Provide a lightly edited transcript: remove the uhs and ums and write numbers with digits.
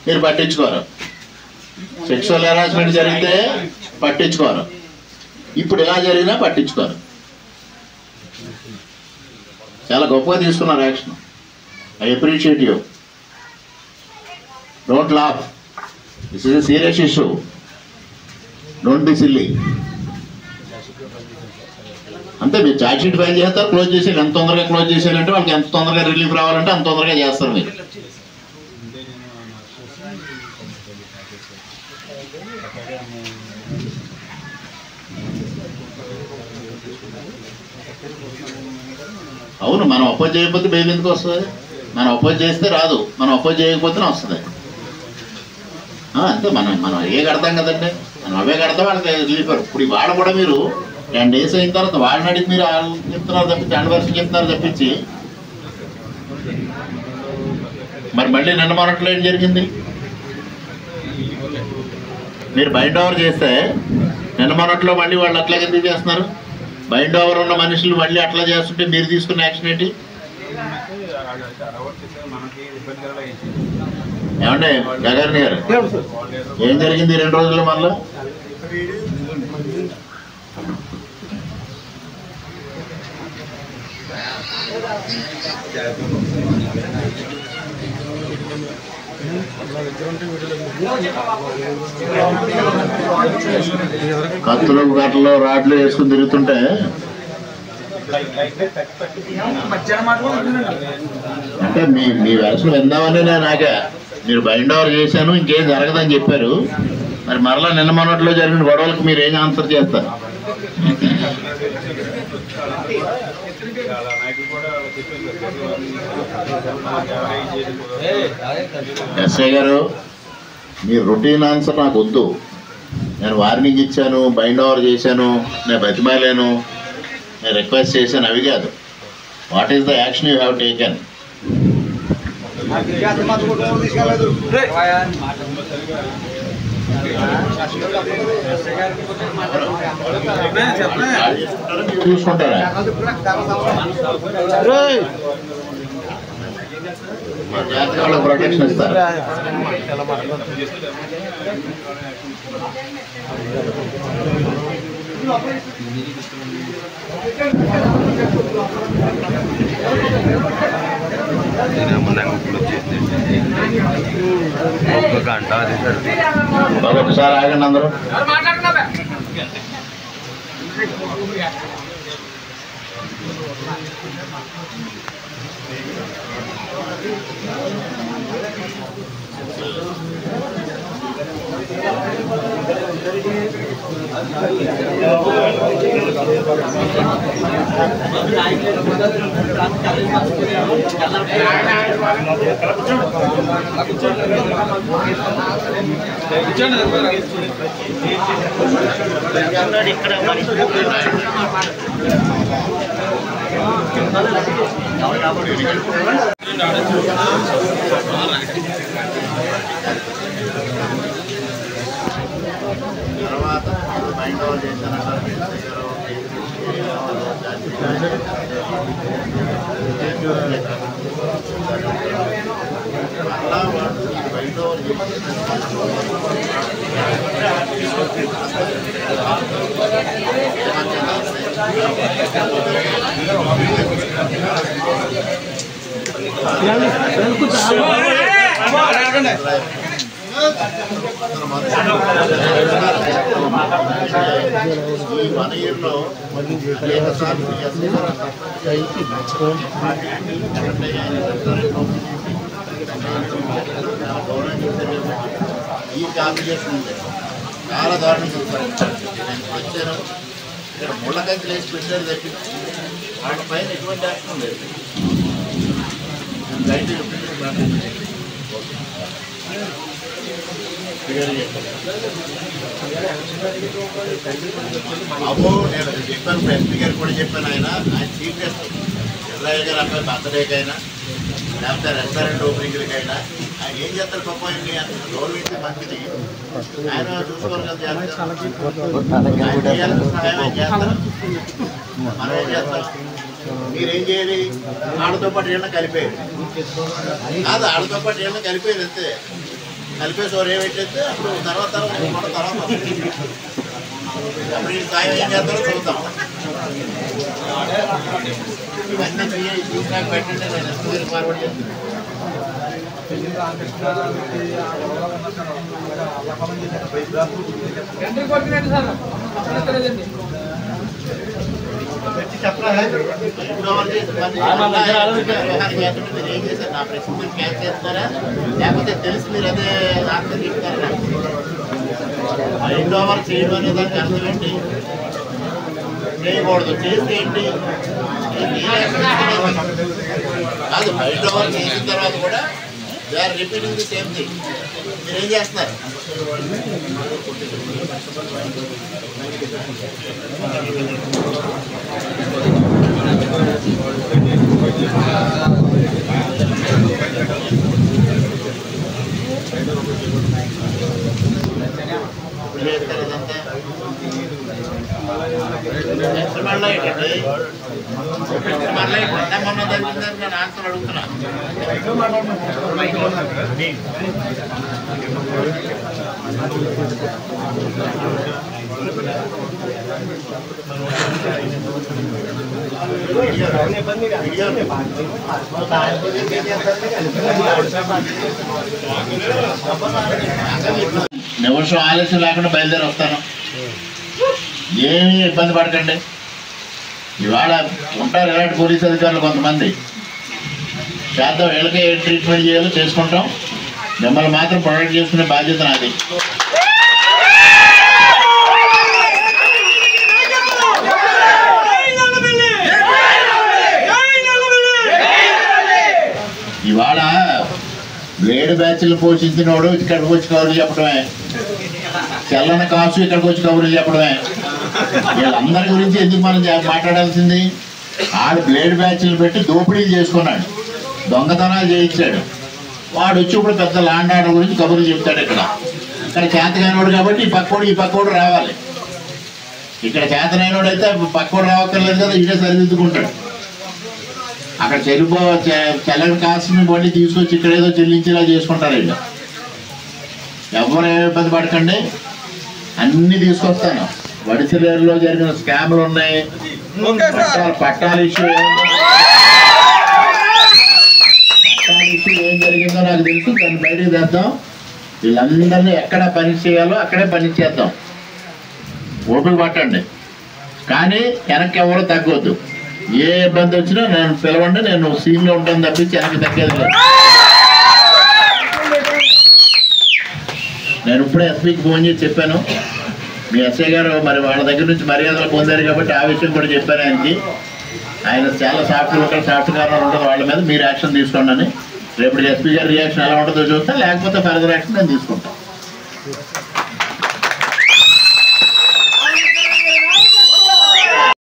మీరు పట్టించుకోరు. Sexual harassment జరిగితే పట్టించుకోరు. ఇప్పుడు ఇలా జరిగినా పట్టించుకోరు. చాలా గొప్పగా తీసుకున్నారు action. I appreciate you. Don't laugh. This is a serious issue. Don't be silly. అంతే, మీరు ఛార్జ్ షీట్ ఫైల్ చేస్తారు, క్లోజ్ చేసేయాలి. ఎంత తొందరగా క్లోజ్ చేసేయాలంటే వాళ్ళకి ఎంత తొందరగా రిలీఫ్ రావాలంటే అంత తొందరగా చేస్తారు మీరు. అవును, మనం అపోజ్ చేయకపోతే బెయిల్ ఎందుకు వస్తుంది? మనం అపోజ్ చేస్తే రాదు, మనం అపోజ్ చేయకపోతేనే వస్తుంది. అంతే, మనం ఏ కడతాం కదండి, మనం అవే కడతాం. వాళ్ళకి రిలీఫ్. ఇప్పుడు వాళ్ళ కూడా మీరు 10 days అయిన తర్వాత వాళ్ళని అడిగి మీరు చెప్తున్నారు తప్పించి, యానివర్సరీ చెప్తున్నారు తప్పించి, మరి మళ్ళీ నిన్న మొన్నట్లో ఏం జరిగింది? మీరు బైండ్ ఓవర్ చేస్తే నిన్న మొన్నట్లో మళ్ళీ వాళ్ళు అట్లాగే ఎందుకు చేస్తున్నారు? బైండ్ ఓవర్ ఉన్న మనుషులు మళ్ళీ అట్లా చేస్తుంటే మీరు తీసుకున్న యాక్షన్ ఏంటి? ఏమంటే జగన్ గారు, ఏం జరిగింది 2 రోజుల్లో? మళ్ళీ కత్తులు గట్టలు రాడ్లు వేసుకుని తిరుగుతుంటే అంటే మీ వెరసలు విందామని నాకే. మీరు బైండ్ ఓవర్ చేశాను, ఇంకేం జరగదని చెప్పారు. మరి మరలా నిన్న మొన్నట్లో జరిగిన గొడవలకు మీరు ఏం ఆన్సర్ చేస్తారు? ఎస్ఐ గారు, మీ రొటీన్ ఆన్సర్ నాకు వద్దు. నేను వార్నింగ్ ఇచ్చాను, బైండ్ ఓవర్ చేశాను, నేను బతిమాలేను, నేను రిక్వెస్ట్ చేశాను, అవి కాదు. What is the action you have taken? చూసుకుంటారా? జాతకాలకు ప్రొటెక్షన్ ఇస్తారు. ఒకసారి ఆగండి అందరూ. తర్వాత మైండ్ ఓవర్ చేశానంటారు. అలా వాళ్ళు మైండ్ ఓవర్ ఈ 1 yearలో అనేక సార్లు ఈ కాంబినేషన్ ఉంది. చాలా దారుణం చూస్తారు. నేను వచ్చాను, ఇక్కడ ముళ్ళకంకి లేచి పెట్టారు తప్పించి వాటిపైన ఎటువంటి యాక్షన్ లేదు. అబ్బో, నేను చెప్పాను, ఎస్పీ గారు కూడా చెప్పాను. ఆయన చీఫ్ గెస్ట్ ఇజ్రాయల్ గారు అబ్బాయి బర్త్డేకైనా లేకపోతే రెస్టారెంట్ ఓపెనింగ్లకైనా ఆయన ఏం చేస్తారు? పాపం గవర్నమెంట్ మంచిది, ఆయన చూసుకోవాలి కదా. సహాయం చేస్తారు, మనం ఏం చేస్తాం? మీరేం చేయాలి? ఆడతో పాటు ఏమన్నా కలిపేయాలి కాదు, ఆడతో పాటు ఏమన్నా కలిపేయాలి అంతే. కలిపేసి ఓ రే పెట్టేస్తే అప్పుడు తర్వాత అప్పుడు ఈ సాయం ఏం చేస్తారో చూద్దాం. ఇవన్నీ చూసినాక పెట్టండి, నేను ఎప్పుడు ఫార్వర్డ్ చేస్తాను. ఏం చేశారు? నా ప్రశ్న మీరు క్యాచ్ చేస్తారా లేకపోతే తెలిసి మీరు అదే ఆన్సర్ చెప్తారా? మైండ్ ఓవర్ చేయడం అనే దానికి అర్థం ఏంటి? చేయకూడదు. చేస్తే ఏంటి కాదు. మైండ్ ఓవర్ చేసిన తర్వాత కూడా they are repeating the same thing. మీరు ఏం చేస్తున్నారు? మళ్ళీ మొన్న జరిగిందని నేను ఆన్సర్ అడుగుతున్నాను. నిమిషం ఆలస్యం లేకుండా బయలుదేరి వస్తాను. ఏమీ ఇబ్బంది పడకండి. ఇవాళ ఉంటారు ఇలాంటి పోలీసు అధికారులు కొంతమంది. చేద్దాం, వీళ్ళకే ఏ ట్రీట్మెంట్ చేయాలో చేసుకుంటాం. మిమ్మల్ని మాత్రం ప్రొటెక్ట్ చేసుకునే బాధ్యత నాది. ఇవాళ వేడి బ్యాచ్లు పోషించినోడు ఇక్కడికి వచ్చి కబుర్లు చెప్పడమే, తెల్లన కాసు ఇక్కడికి వచ్చి కబుర్లు చెప్పడమే. వీళ్ళందరి గురించి ఎందుకు మనం మాట్లాడాల్సింది? ఆడు బ్లేడ్ బ్యాచ్లు పెట్టి దోపిడీలు చేసుకున్నాడు, దొంగతనాలు చేయించాడు. వాడు వచ్చి ఇప్పుడు పెద్ద లాండ్ ఆర్డర్ గురించి కబుర్లు చెప్తాడు. ఇక్కడ చేతకానివాడు కాబట్టి ఈ పక్కోడు రావాలి. ఇక్కడ చేతనైనోడు అయితే పక్కోడు రావక్కర్లేదు కదా, ఇదే సరిదిద్దుకుంటాడు. అక్కడ చెల్లని కాసుని బండి తీసుకొచ్చి ఇక్కడ ఏదో చెల్లించేలా చేసుకుంటారు. వీళ్ళు ఎవరు ఇబ్బంది పడకండి, అన్నీ తీసుకొస్తాను. వడిసిలేరులో జరిగిన స్కామ్లు ఉన్నాయి, పట్టాల ఇష్యూ ఏం జరిగిందో నాకు తెలుసు. దాన్ని బయటకు తెద్దాం. వీళ్ళందరినీ ఎక్కడ పని చేయాలో అక్కడే పని చేద్దాం. ఓపిక పట్టండి, కానీ వెనక్కి ఎవరో తగ్గొద్దు. ఏ ఇబ్బంది వచ్చినా నేను పిలవండి, నేను సీన్లో ఉంటాను తప్పించి వెనక్కి తగ్గేది లేదు. నేను ఇప్పుడే ఎస్పీకి ఫోన్ చేసి చెప్పాను. మీ ఎస్ఐ గారు మరి వాళ్ళ దగ్గర నుంచి మర్యాదలు పొందారు కాబట్టి ఆ విషయం కూడా చెప్పాను ఆయనకి. ఆయన చాలా సాఫ్ట్ కార్నర్ ఉంటుంది వాళ్ళ మీద, మీరు యాక్షన్ తీసుకోండి అని. రేపు ఎస్పీ గారి రియాక్షన్ ఎలా ఉంటుందో చూస్తే, లేకపోతే ఫర్దర్ యాక్షన్ నేను తీసుకుంటాను.